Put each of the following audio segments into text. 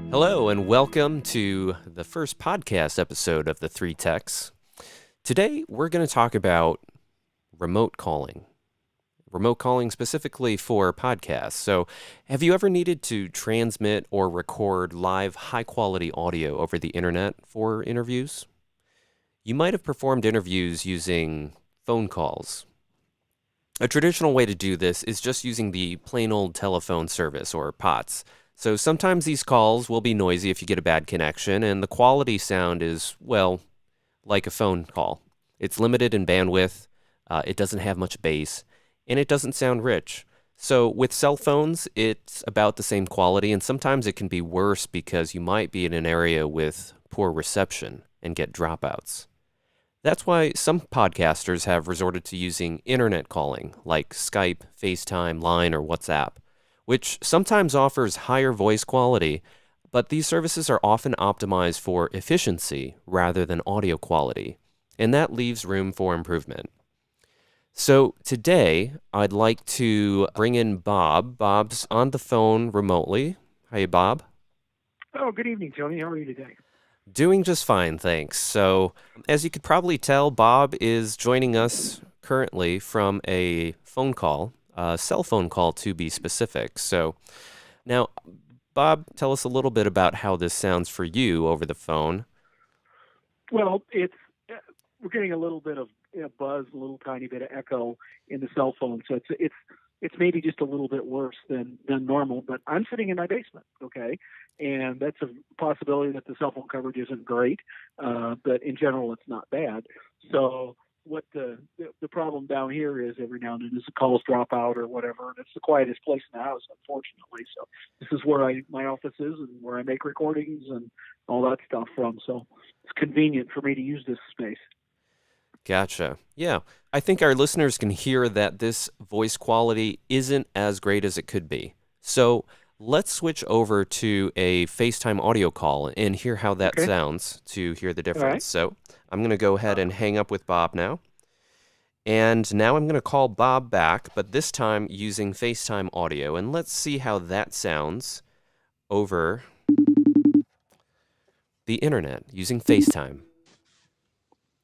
Hello and welcome to the first podcast episode of the Three Techs. Today we're going to talk about remote calling. Remote calling specifically for podcasts. So, have you ever needed to transmit or record live high-quality audio over the internet for interviews? You might have performed interviews using phone calls. A traditional way to do this is just using the plain old telephone service, or POTS. So sometimes these calls will be noisy if you get a bad connection, and the quality sound is, well, like a phone call. It's limited in bandwidth, it doesn't have much bass, and it doesn't sound rich. So with cell phones, it's about the same quality, and sometimes it can be worse because you might be in an area with poor reception and get dropouts. That's why some podcasters have resorted to using internet calling, like Skype, FaceTime, Line, or WhatsApp, which sometimes offers higher voice quality, but these services are often optimized for efficiency rather than audio quality, and that leaves room for improvement. So today, I'd like to bring in Bob. Bob's on the phone remotely. Hey, Bob. Oh, good evening, Tony. How are you today? Doing just fine, thanks. So, as you could probably tell, Bob is joining us currently from a phone call, a cell phone call to be specific. So, now, Bob, tell us a little bit about how this sounds for you over the phone. Well, we're getting a little bit of buzz, a little tiny bit of echo in the cell phone, so it's maybe just a little bit worse than normal. But I'm sitting in my basement, okay, and that's a possibility that the cell phone coverage isn't great, but in general, it's not bad. So what the problem down here is every now and then is the calls drop out or whatever, and it's the quietest place in the house, unfortunately. So this is where my office is and where I make recordings and all that stuff from. So it's convenient for me to use this space. Gotcha. Yeah, I think our listeners can hear that this voice quality isn't as great as it could be. So let's switch over to a FaceTime audio call and hear how that sounds to hear the difference. Right. So I'm going to go ahead and hang up with Bob now. And now I'm going to call Bob back, but this time using FaceTime audio. And let's see how that sounds over the internet using FaceTime.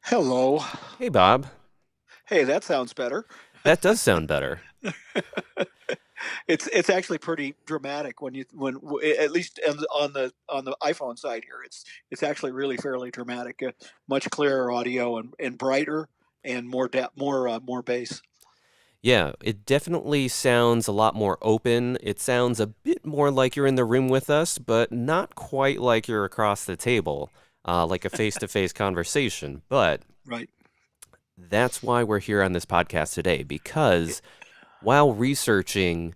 Hello. Hey, Bob. Hey, that sounds better. That does sound better. It's actually pretty dramatic when at least on the iPhone side here. It's actually really fairly dramatic. Much clearer audio and brighter and more bass. Yeah, it definitely sounds a lot more open. It sounds a bit more like you're in the room with us, but not quite like you're across the table, like a face-to-face conversation. But right. That's why we're here on this podcast today, because while researching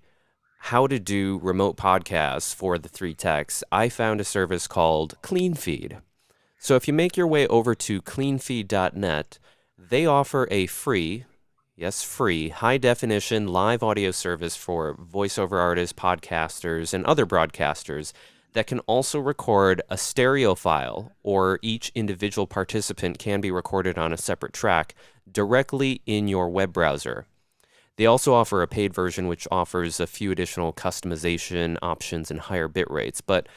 how to do remote podcasts for the Three Techs, I found a service called Cleanfeed. So if you make your way over to cleanfeed.net, they offer a free, high-definition live audio service for voiceover artists, podcasters, and other broadcasters that can also record a stereo file, or each individual participant can be recorded on a separate track directly in your web browser. They also offer a paid version which offers a few additional customization options and higher bit rates. But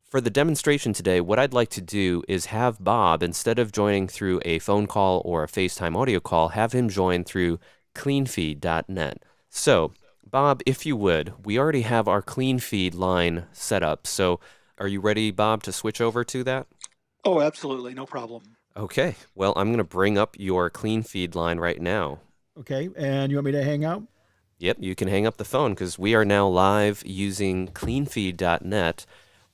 for the demonstration today, what I'd like to do is have Bob, instead of joining through a phone call or a FaceTime audio call, have him join through cleanfeed.net. So, Bob, if you would, we already have our Cleanfeed line set up. So are you ready, Bob, to switch over to that? Oh, absolutely. No problem. Okay. Well, I'm going to bring up your Cleanfeed line right now. Okay. And you want me to hang out? Yep. You can hang up the phone because we are now live using cleanfeed.net,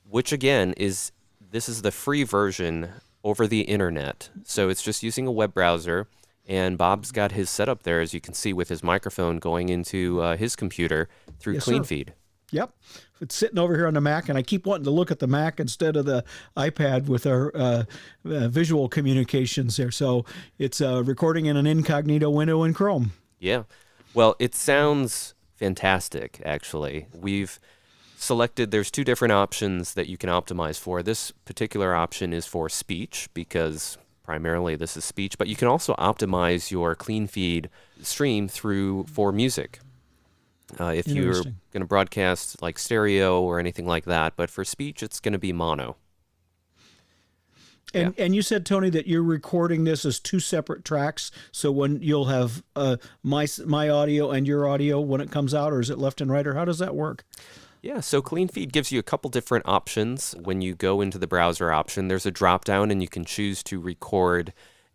which again this is the free version over the internet. So it's just using a web browser. And Bob's got his setup there, as you can see, with his microphone going into his computer through Cleanfeed. Yep. It's sitting over here on the Mac, and I keep wanting to look at the Mac instead of the iPad with our visual communications there. So it's recording in an incognito window in Chrome. Yeah. Well, it sounds fantastic, actually. We've selected, there's two different options that you can optimize for. This particular option is for speech, because primarily this is speech, but you can also optimize your Cleanfeed stream for music. if you're Interesting. going to broadcast like stereo or anything like that. But for speech, it's going to be mono. And you said, Tony, that you're recording this as two separate tracks. So when you'll have my audio and your audio when it comes out, or is it left and right, or how does that work? Yeah, so Cleanfeed gives you a couple different options. When you go into the browser option, there's a drop down and you can choose to record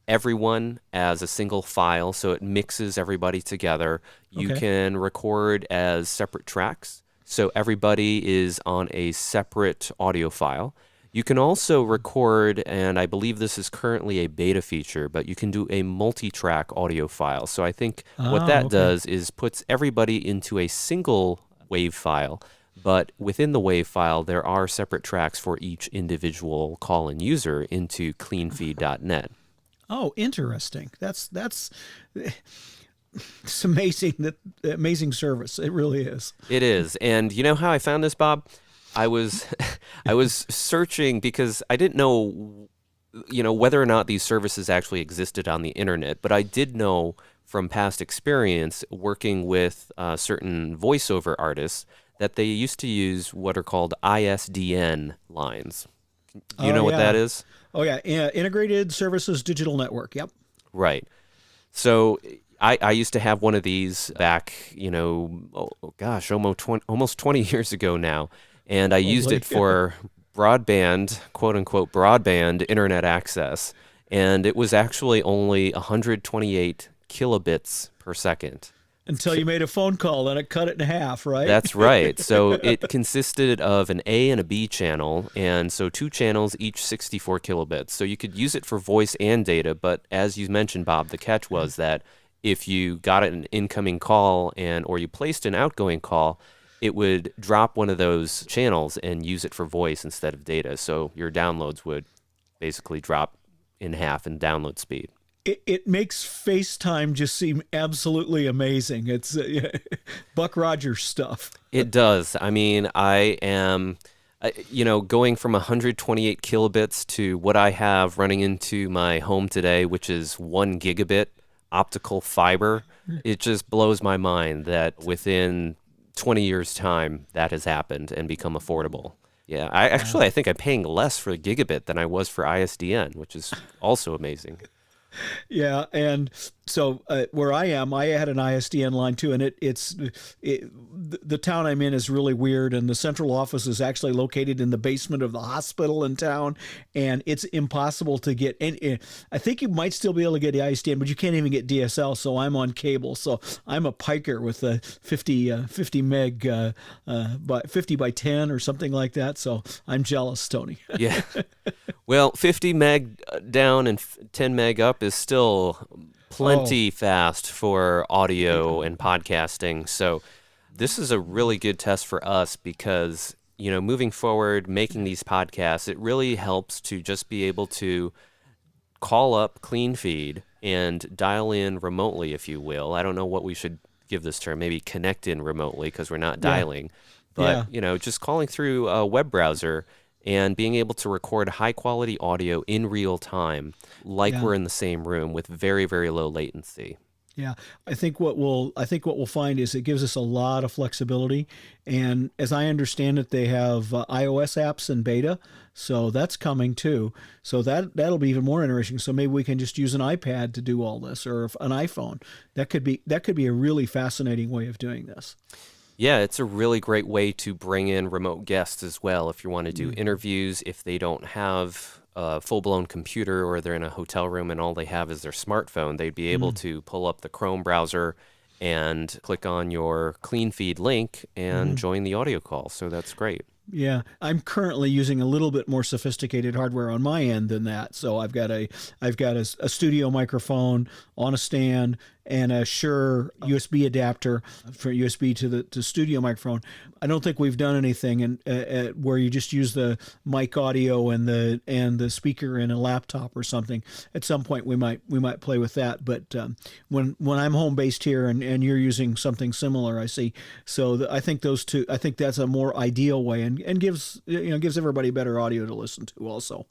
everyone as a single file, so it mixes everybody together. You Okay. can record as separate tracks, so everybody is on a separate audio file. You can also record, and I believe this is currently a beta feature, but you can do a multi-track audio file. So I think what that okay. does is puts everybody into a single WAV file, but within the WAV file, there are separate tracks for each individual call-in user into cleanfeed.net. Oh, interesting. That's it's amazing, that amazing service. It really is. It is. And you know how I found this, Bob? I was I was searching because I didn't know whether or not these services actually existed on the internet, but I did know from past experience working with certain voiceover artists that they used to use what are called ISDN lines. Do you know what that is? Oh, yeah. Integrated Services Digital Network. Yep. Right. So I used to have one of these back, almost 20 years ago now. And I used it for broadband, quote unquote, broadband internet access. And it was actually only 128 kilobits per second. Until you made a phone call and it cut it in half, right? That's right. So it consisted of an A and a B channel, and so two channels, each 64 kilobits. So you could use it for voice and data, but as you mentioned, Bob, the catch was that if you got an incoming call or you placed an outgoing call, it would drop one of those channels and use it for voice instead of data. So your downloads would basically drop in half in download speed. It makes FaceTime just seem absolutely amazing. It's Buck Rogers stuff. It does. I mean, I am, going from 128 kilobits to what I have running into my home today, which is 1 gigabit optical fiber. It just blows my mind that within 20 years' time that has happened and become affordable. Yeah, I think I'm paying less for a gigabit than I was for ISDN, which is also amazing. Yeah, and so where I am, I had an ISDN line too, and the town I'm in is really weird, and the central office is actually located in the basement of the hospital in town, and it's impossible to get any. I think you might still be able to get the ISDN, but you can't even get DSL, so I'm on cable. So I'm a piker with a 50 meg by 50 by 10 or something like that. So I'm jealous, Tony. Yeah. Well, 50 meg down and 10 meg up is still plenty fast for audio and podcasting. So this is a really good test for us because, moving forward, making these podcasts, it really helps to just be able to call up Cleanfeed and dial in remotely, if you will. I don't know what we should give this term, maybe connect in remotely because we're not dialing. But, just calling through a web browser and being able to record high-quality audio in real time, like we're in the same room with very, very low latency. Yeah, I think what we'll find is it gives us a lot of flexibility, and as I understand it, they have iOS apps in beta, so that's coming too. So that'll be even more interesting. So maybe we can just use an iPad to do all this, or an iPhone. That could be a really fascinating way of doing this. Yeah, it's a really great way to bring in remote guests as well. If you want to do interviews, if they don't have a full-blown computer or they're in a hotel room and all they have is their smartphone, they'd be able to pull up the Chrome browser and click on your Cleanfeed link and join the audio call. So that's great. Yeah, I'm currently using a little bit more sophisticated hardware on my end than that. So I've got a studio microphone on a stand and a Shure USB adapter for USB to studio microphone. I don't think we've done anything where you just use the mic audio and the speaker in a laptop or something. At some point we might play with that. But when I'm home based here and you're using something similar, I see. So I think those two. I think that's a more ideal way and gives everybody better audio to listen to also.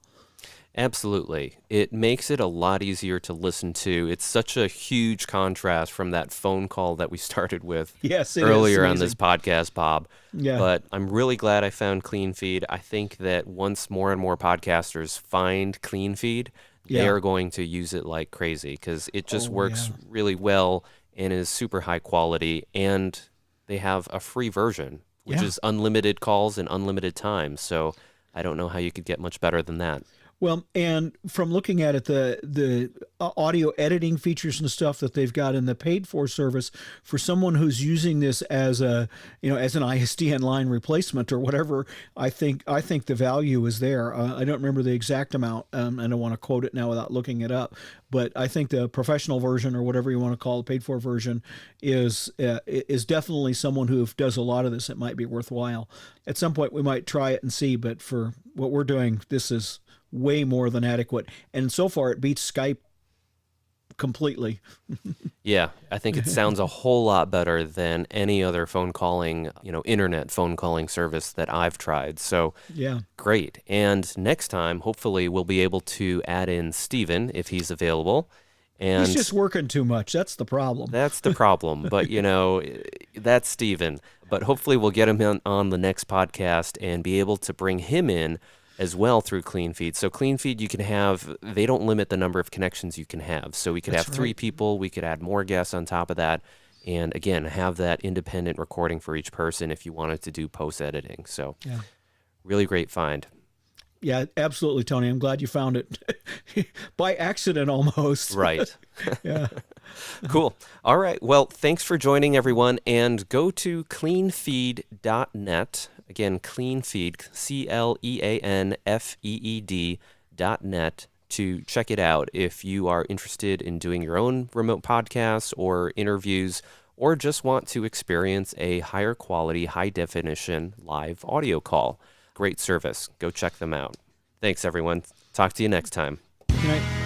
Absolutely. It makes it a lot easier to listen to. It's such a huge contrast from that phone call that we started with Yes, it earlier is on this podcast, Bob. Yeah. But I'm really glad I found Cleanfeed. I think that once more and more podcasters find Cleanfeed, they Yeah. are going to use it like crazy because it just Oh, works yeah. really well and is super high quality. And they have a free version, which Yeah. is unlimited calls and unlimited time. So I don't know how you could get much better than that. Well, and from looking at it, the audio editing features and stuff that they've got in the paid for service for someone who's using this as a as an ISDN line replacement or whatever, I think the value is there. I don't remember the exact amount. I don't want to quote it now without looking it up, but I think the professional version or whatever you want to call the paid for version is definitely someone who does a lot of this. It might be worthwhile. At some point, we might try it and see. But for what we're doing, this is way more than adequate, and so far it beats Skype completely. Yeah, I think it sounds a whole lot better than any other phone calling, internet phone calling service that I've tried. So Yeah. great. And next time, hopefully, we'll be able to add in Steven if he's available. And He's just working too much. That's the problem. that's the problem. But, that's Steven. But hopefully we'll get him on the next podcast and be able to bring him in as well through Cleanfeed. So Cleanfeed, they don't limit the number of connections you can have. So we could That's have 3 right. people, we could add more guests on top of that. And again, have that independent recording for each person if you wanted to do post-editing. So Yeah. really great find. Yeah, absolutely, Tony. I'm glad you found it by accident almost. Right. Yeah. Cool. All right. Well, thanks for joining, everyone. And go to cleanfeed.net. Again, Cleanfeed, CLEANFEED.net to check it out if you are interested in doing your own remote podcasts or interviews, or just want to experience a higher quality, high definition live audio call. Great service. Go check them out. Thanks, everyone. Talk to you next time. Good night.